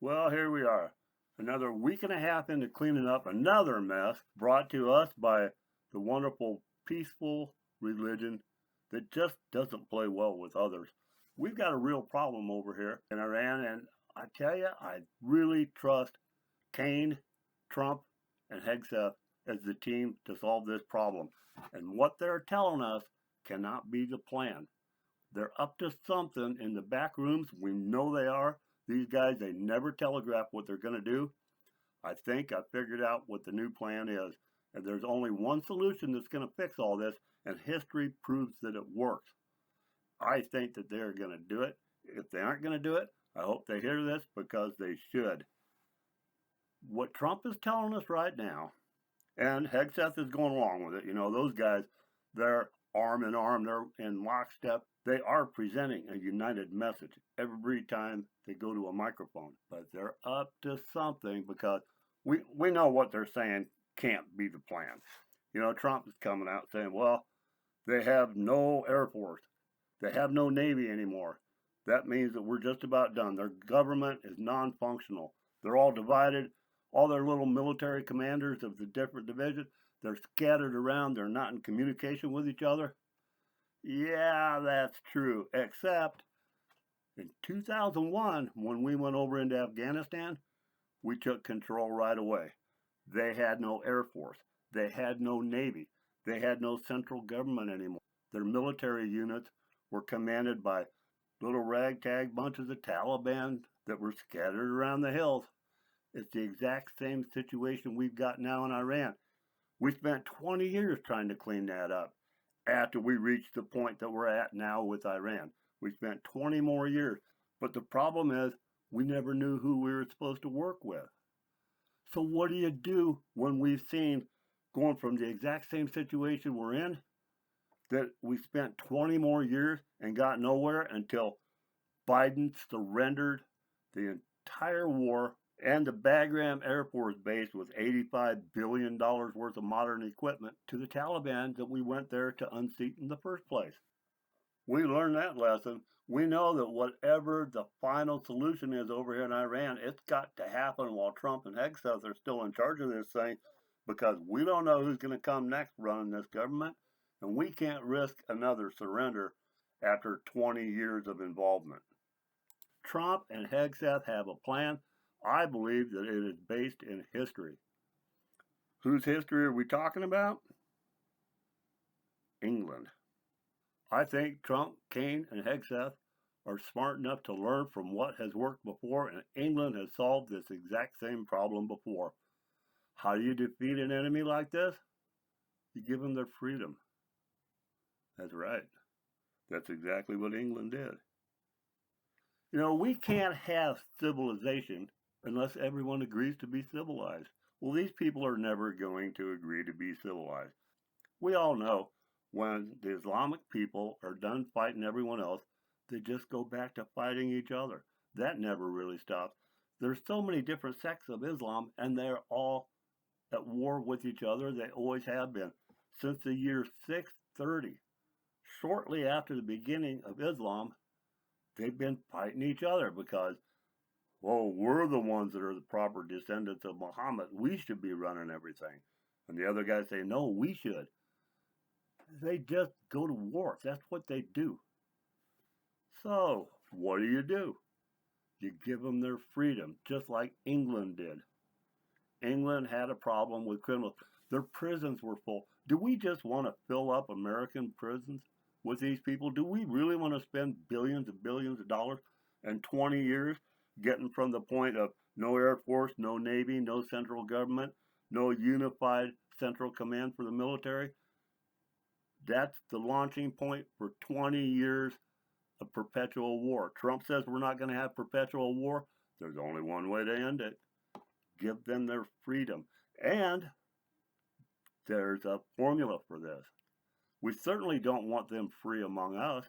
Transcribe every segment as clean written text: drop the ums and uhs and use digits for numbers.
Well, here we are. Another week and a half into cleaning up another mess brought to us by the wonderful, peaceful religion that just doesn't play well with others. We've got a real problem over here in Iran, and I tell you, I really trust Kane, Trump, and Hegseth as the team to solve this problem. And what they're telling us cannot be the plan. They're up to something in the back rooms. We know they are. These guys, they never telegraph what they're going to do. I think I figured out what the new plan is. And there's only one solution that's going to fix all this, and history proves that it works. I think that they're going to do it. If they aren't going to do it, I hope they hear this because they should. What Trump is telling us right now, and Hegseth is going along with it, those guys, they're arm in arm, they're in lockstep. They are presenting a united message every time they go to a microphone. But they're up to something because we know what they're saying can't be the plan. Trump is coming out saying, well, they have no Air Force. They have no Navy anymore. That means that we're just about done. Their government is non-functional. They're all divided. All their little military commanders of the different divisions, they're scattered around. They're not in communication with each other. Yeah, that's true. Except in 2001, when we went over into Afghanistan, we took control right away. They had no Air Force. They had no Navy. They had no central government anymore. Their military units were commanded by little ragtag bunches of Taliban that were scattered around the hills. It's the exact same situation we've got now in Iran. We spent 20 years trying to clean that up after we reached the point that we're at now with Iran. We spent 20 more years. But the problem is we never knew who we were supposed to work with. So what do you do when we've seen going from the exact same situation we're in, that we spent 20 more years and got nowhere until Biden surrendered the entire war and the Bagram Air Force Base with $85 billion worth of modern equipment to the Taliban that we went there to unseat in the first place. We learned that lesson. We know that whatever the final solution is over here in Iran, it's got to happen while Trump and Hegseth are still in charge of this thing, because we don't know who's going to come next running this government, and we can't risk another surrender after 20 years of involvement. Trump and Hegseth have a plan. I believe that it is based in history. Whose history are we talking about? England. I think Trump, Kane, and Hegseth are smart enough to learn from what has worked before, and England has solved this exact same problem before. How do you defeat an enemy like this? You give them their freedom. That's right. That's exactly what England did. We can't have civilization unless everyone agrees to be civilized. Well, these people are never going to agree to be civilized. We all know when the Islamic people are done fighting everyone else, they just go back to fighting each other. That never really stops. There's so many different sects of Islam, and they're all at war with each other. They always have been. Since the year 630, shortly after the beginning of Islam, they've been fighting each other because, we're the ones that are the proper descendants of Muhammad. We should be running everything. And the other guys say, no, we should. They just go to war. That's what they do. So, what do? You give them their freedom, just like England did. England had a problem with criminals. Their prisons were full. Do we just want to fill up American prisons with these people? Do we really want to spend billions and billions of dollars and 20 years getting from the point of no Air Force, no Navy, no central government, no unified central command for the military? That's the launching point for 20 years of perpetual war. Trump says we're not going to have perpetual war. There's only one way to end it. Give them their freedom. And there's a formula for this. We certainly don't want them free among us.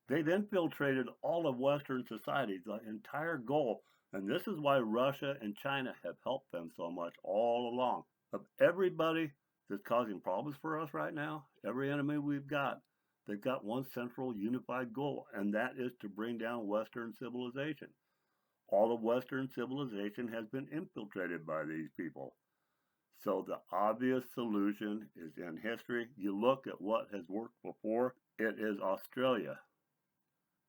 They've infiltrated all of Western society, the entire goal. And this is why Russia and China have helped them so much all along. Of everybody that's causing problems for us right now, every enemy we've got, they've got one central unified goal, and that is to bring down Western civilization. All of Western civilization has been infiltrated by these people. So the obvious solution is in history. You look at what has worked before, it is Australia.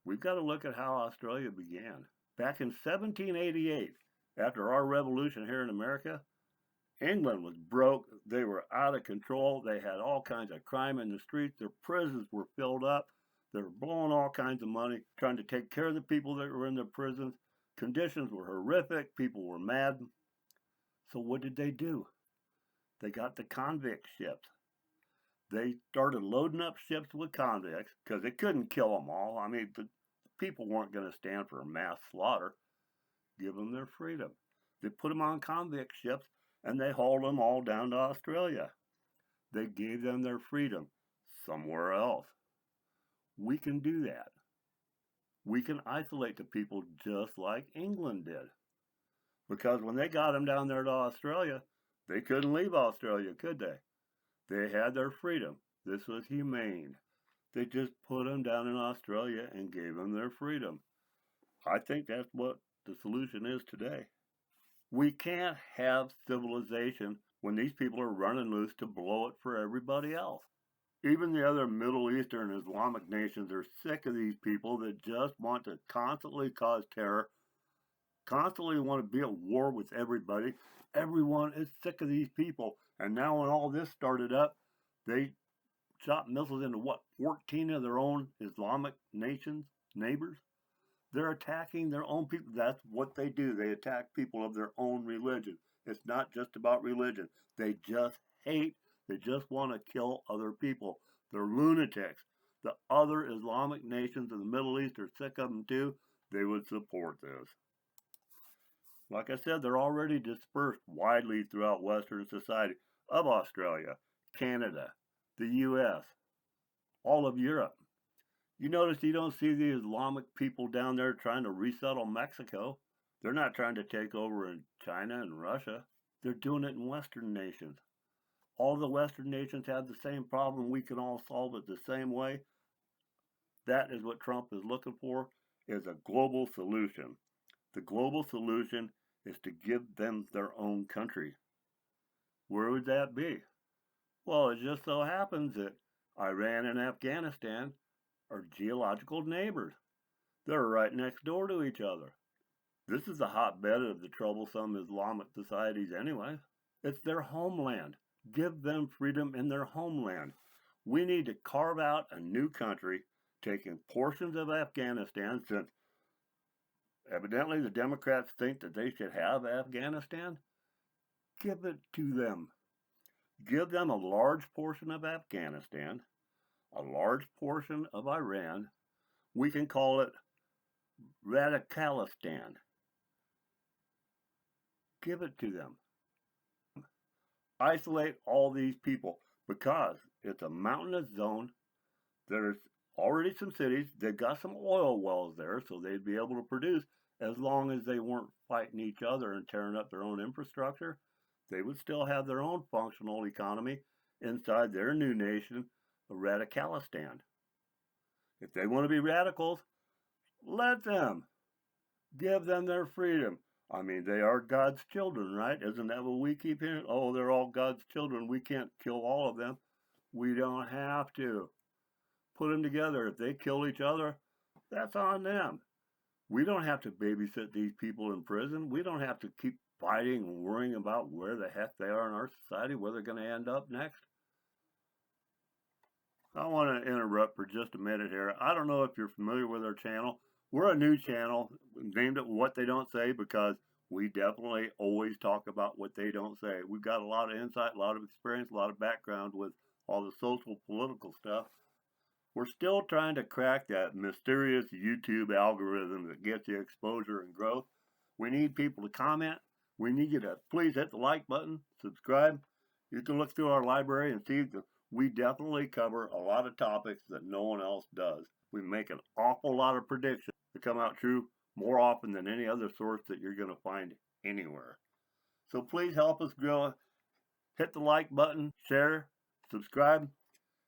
We've got to look at how Australia began. Back in 1788, after our revolution here in America, England was broke. They were out of control. They had all kinds of crime in the streets. Their prisons were filled up. They were blowing all kinds of money, trying to take care of the people that were in the prisons. Conditions were horrific. People were mad. So what did they do? They got the convict ships. They started loading up ships with convicts because they couldn't kill them all. I mean, the people weren't going to stand for mass slaughter. Give them their freedom. They put them on convict ships and they hauled them all down to Australia. They gave them their freedom somewhere else. We can do that. We can isolate the people just like England did. Because when they got them down there to Australia, they couldn't leave Australia, could they? They had their freedom. This was humane. They just put them down in Australia and gave them their freedom. I think that's what the solution is today. We can't have civilization when these people are running loose to blow it for everybody else. Even the other Middle Eastern Islamic nations are sick of these people that just want to constantly cause terror, constantly want to be at war with everybody. Everyone is sick of these people. And now when all this started up, they shot missiles into 14 of their own Islamic nations, neighbors? They're attacking their own people. That's what they do. They attack people of their own religion. It's not just about religion. They just hate. They just want to kill other people. They're lunatics. The other Islamic nations in the Middle East are sick of them too. They would support this. Like I said, they're already dispersed widely throughout Western society of Australia, Canada, the U.S., all of Europe. You notice you don't see the Islamic people down there trying to resettle Mexico. They're not trying to take over in China and Russia. They're doing it in Western nations. All the Western nations have the same problem. We can all solve it the same way. That is what Trump is looking for, is a global solution. The global solution is to give them their own country. Where would that be? Well, it just so happens that Iran and Afghanistan are geological neighbors. They're right next door to each other. This is the hotbed of the troublesome Islamic societies anyway. It's their homeland. Give them freedom in their homeland. We need to carve out a new country, taking portions of Afghanistan, since evidently the Democrats think that they should have Afghanistan. Give it to them. Give them a large portion of Afghanistan, a large portion of Iran. We can call it Radicalistan. Give it to them. Isolate all these people because it's a mountainous zone. There's already some cities. They've got some oil wells there, so they'd be able to produce as long as they weren't fighting each other and tearing up their own infrastructure. They would still have their own functional economy inside their new nation, Radicalistan. If they want to be radicals, let them. Give them their freedom. I mean, they are God's children, right? Isn't that what we keep hearing? Oh, they're all God's children. We can't kill all of them. We don't have to. Put them together. If they kill each other, that's on them. We don't have to babysit these people in prison. We don't have to keep fighting and worrying about where the heck they are in our society, where they're going to end up next. I want to interrupt for just a minute here. I don't know if you're familiar with our channel. We're a new channel, named it What They Don't Say, because we definitely always talk about what they don't say. We've got a lot of insight, a lot of experience, a lot of background with all the social, political stuff. We're still trying to crack that mysterious YouTube algorithm that gets you exposure and growth. We need people to comment. We need you to please hit the like button, subscribe. You can look through our library and see that we definitely cover a lot of topics that no one else does. We make an awful lot of predictions that come out true more often than any other source that you're going to find anywhere. So please help us grow. Hit the like button, share, subscribe.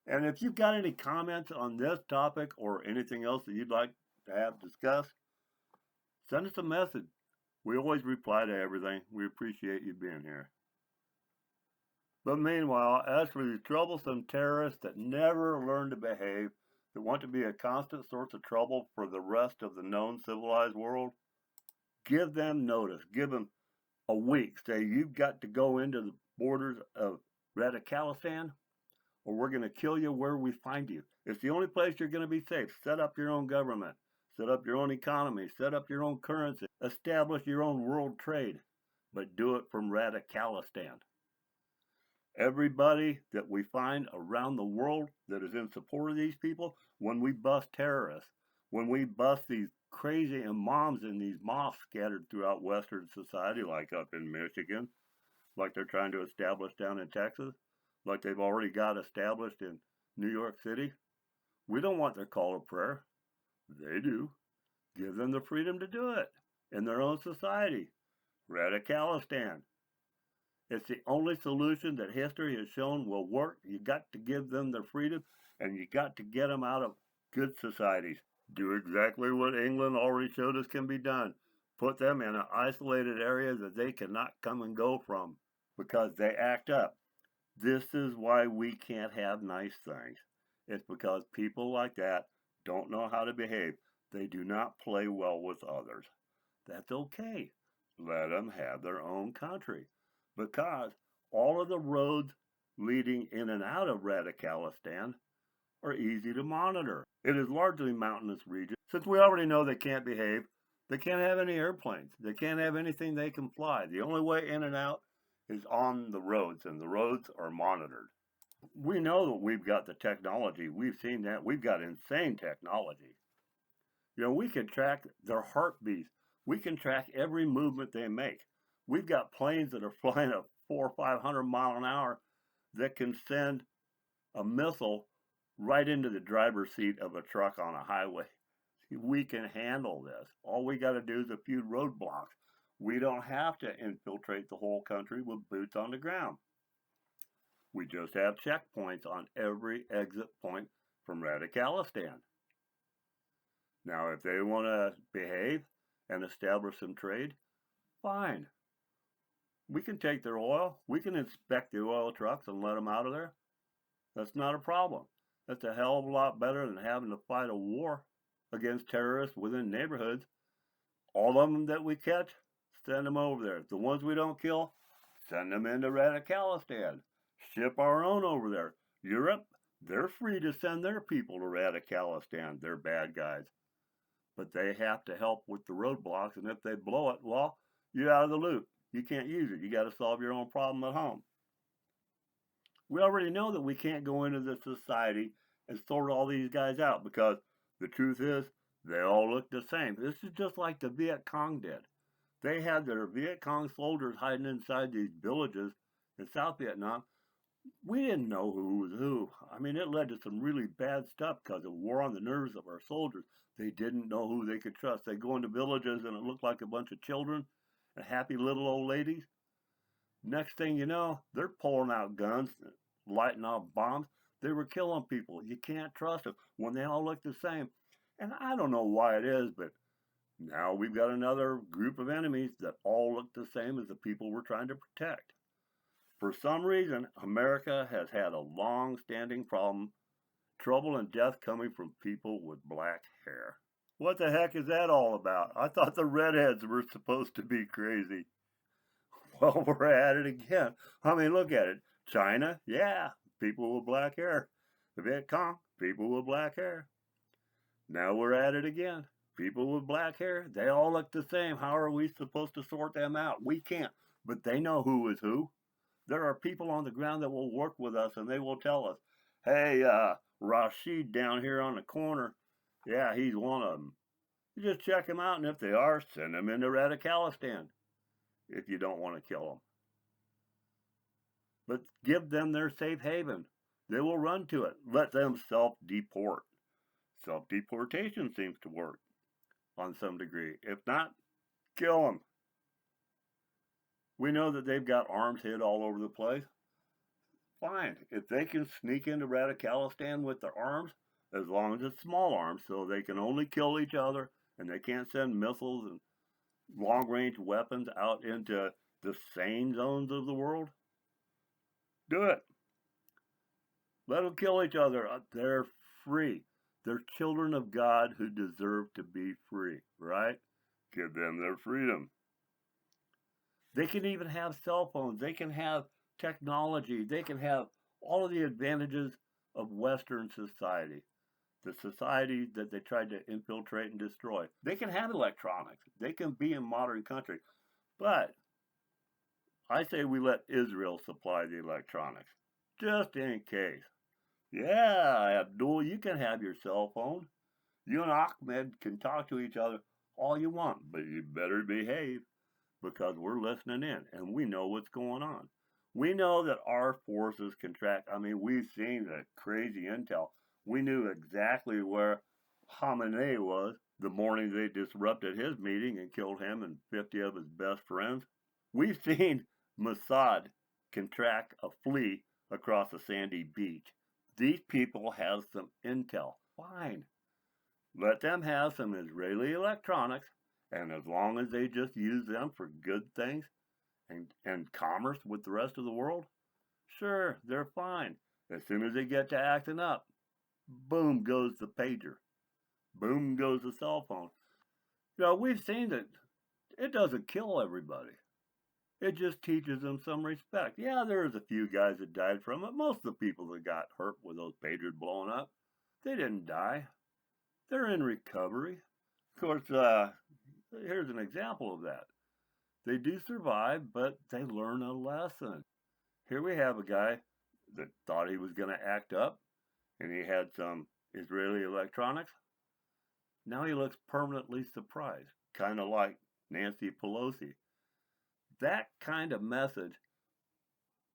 And if you've got any comments on this topic or anything else that you'd like to have discussed, send us a message. We always reply to everything. We appreciate you being here. But meanwhile, as for these troublesome terrorists that never learn to behave, that want to be a constant source of trouble for the rest of the known civilized world, give them notice. Give them a week. Say, you've got to go into the borders of Radicalistan, or we're going to kill you where we find you. It's the only place you're going to be safe. Set up your own government. Set up your own economy. Set up your own currency. Establish your own world trade. But do it from Radicalistan. Everybody that we find around the world that is in support of these people, when we bust terrorists, when we bust these crazy imams in these mosques scattered throughout Western society, like up in Michigan, like they're trying to establish down in Texas, like they've already got established in New York City, we don't want their call to prayer. They do. Give them the freedom to do it in their own society. Radicalistan. It's the only solution that history has shown will work. You got to give them their freedom, and you got to get them out of good societies. Do exactly what England already showed us can be done. Put them in an isolated area that they cannot come and go from because they act up. This is why we can't have nice things. It's because people like that don't know how to behave. They do not play well with others. That's okay. Let them have their own country. Because all of the roads leading in and out of Radicalistan are easy to monitor. It is largely mountainous region. Since we already know they can't behave, they can't have any airplanes. They can't have anything they can fly. The only way in and out is on the roads, and the roads are monitored. We know that we've got the technology. We've seen that. We've got insane technology. We can track their heartbeats. We can track every movement they make. We've got planes that are flying at 400 or 500 miles an hour that can send a missile right into the driver's seat of a truck on a highway. We can handle this. All we got to do is a few roadblocks. We don't have to infiltrate the whole country with boots on the ground. We just have checkpoints on every exit point from Radicalistan. Now, if they want to behave and establish some trade, fine. We can take their oil. We can inspect the oil trucks and let them out of there. That's not a problem. That's a hell of a lot better than having to fight a war against terrorists within neighborhoods. All of them that we catch, send them over there. The ones we don't kill, send them into Radicalistan. Ship our own over there. Europe, they're free to send their people to Radicalistan. They're bad guys. But they have to help with the roadblocks, and if they blow it, well, you're out of the loop. You can't use it. You got to solve your own problem at home. We already know that we can't go into the society and sort all these guys out because the truth is they all look the same. This is just like the Viet Cong did. They had their Viet Cong soldiers hiding inside these villages in South Vietnam. We didn't know who was who. I mean, it led to some really bad stuff because it wore on the nerves of our soldiers. They didn't know who they could trust. They go into villages and it looked like a bunch of children and happy little old ladies. Next thing you know, they're pulling out guns, lighting off bombs. They were killing people. You can't trust them when they all look the same. And I don't know why it is, but now we've got another group of enemies that all look the same as the people we're trying to protect. For some reason, America has had a long-standing problem, trouble and death coming from people with black hair. What the heck is that all about? I thought the redheads were supposed to be crazy. Well, we're at it again. I mean, look at it. China, yeah, people with black hair. The Viet Cong, people with black hair. Now we're at it again. People with black hair, they all look the same. How are we supposed to sort them out? We can't, but they know who is who. There are people on the ground that will work with us and they will tell us, hey, Rashid down here on the corner, yeah, he's one of them. You just check them out, and if they are, send them into Radicalistan if you don't want to kill them. But give them their safe haven. They will run to it. Let them self-deport. Self-deportation seems to work on some degree. If not, kill them. We know that they've got arms hid all over the place. Fine. If they can sneak into Radicalistan with their arms, as long as it's small arms, so they can only kill each other, and they can't send missiles and long-range weapons out into the sane zones of the world? Do it. Let them kill each other. They're free. They're children of God who deserve to be free, right? Give them their freedom. They can even have cell phones. They can have technology. They can have all of the advantages of Western society, the society that they tried to infiltrate and destroy. They can have electronics. They can be in modern country. But I say we let Israel supply the electronics, just in case. Yeah, Abdul, you can have your cell phone. You and Ahmed can talk to each other all you want, but you better behave because we're listening in and we know what's going on. We know that our forces can track. I mean, we've seen the crazy intel. We knew exactly where Khamenei was the morning they disrupted his meeting and killed him and 50 of his best friends. We've seen Mossad can track a flea across a sandy beach. These people have some intel. Fine. Let them have some Israeli electronics, and as long as they just use them for good things and commerce with the rest of the world, sure, they're fine. As soon as they get to acting up, boom goes the pager. Boom goes the cell phone. We've seen that it doesn't kill everybody. It just teaches them some respect. Yeah, there's a few guys that died from it. Most of the people that got hurt with those pagers blowing up, they didn't die. They're in recovery. Of course, here's an example of that. They do survive, but they learn a lesson. Here we have a guy that thought he was going to act up, and he had some Israeli electronics. Now he looks permanently surprised, kind of like Nancy Pelosi. That kind of message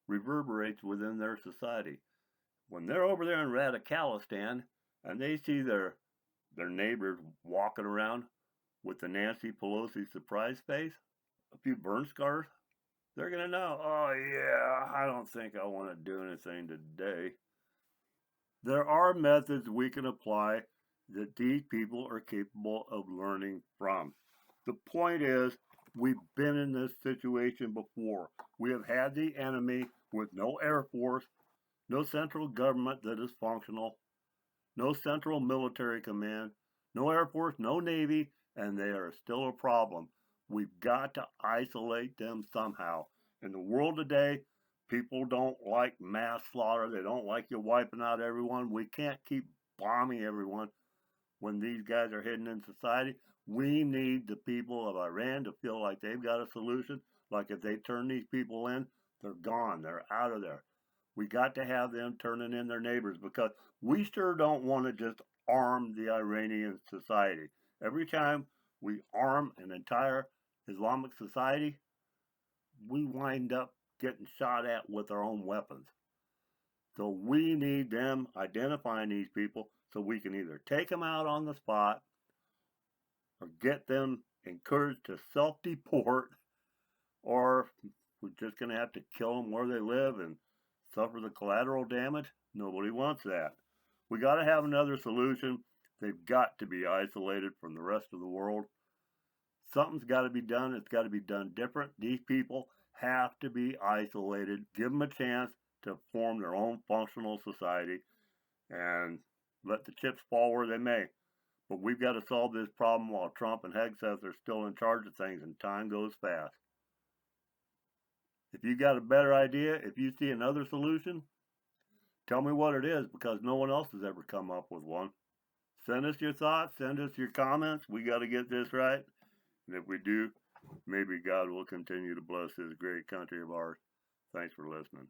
reverberates within their society. When they're over there in Radicalistan and they see their neighbors walking around with the Nancy Pelosi surprise face, a few burn scars, they're going to know, oh yeah, I don't think I want to do anything today. There are methods we can apply that these people are capable of learning from. The point is, we've been in this situation before. We have had the enemy with no air force, no central government that is functional, no central military command, no air force, no navy, and they are still a problem. We've got to isolate them somehow. In the world today, people don't like mass slaughter. They don't like you wiping out everyone. We can't keep bombing everyone when these guys are hidden in society. We need the people of Iran to feel like they've got a solution. Like if they turn these people in, they're gone. They're out of there. We got to have them turning in their neighbors because we sure don't want to just arm the Iranian society. Every time we arm an entire Islamic society, we wind up getting shot at with our own weapons. So we need them identifying these people so we can either take them out on the spot or get them encouraged to self-deport, or we're just going to have to kill them where they live and suffer the collateral damage. Nobody wants that. We got to have another solution. They've got to be isolated from the rest of the world. Something's got to be done. It's got to be done different. These people have to be isolated. Give them a chance to form their own functional society and let the chips fall where they may. But we've got to solve this problem while Trump and Hegseth are still in charge of things, and time goes fast. If you got a better idea, if you see another solution, tell me what it is, because no one else has ever come up with one. Send us your thoughts, send us your comments. We got to get this right. And if we do, maybe God will continue to bless this great country of ours. Thanks for listening.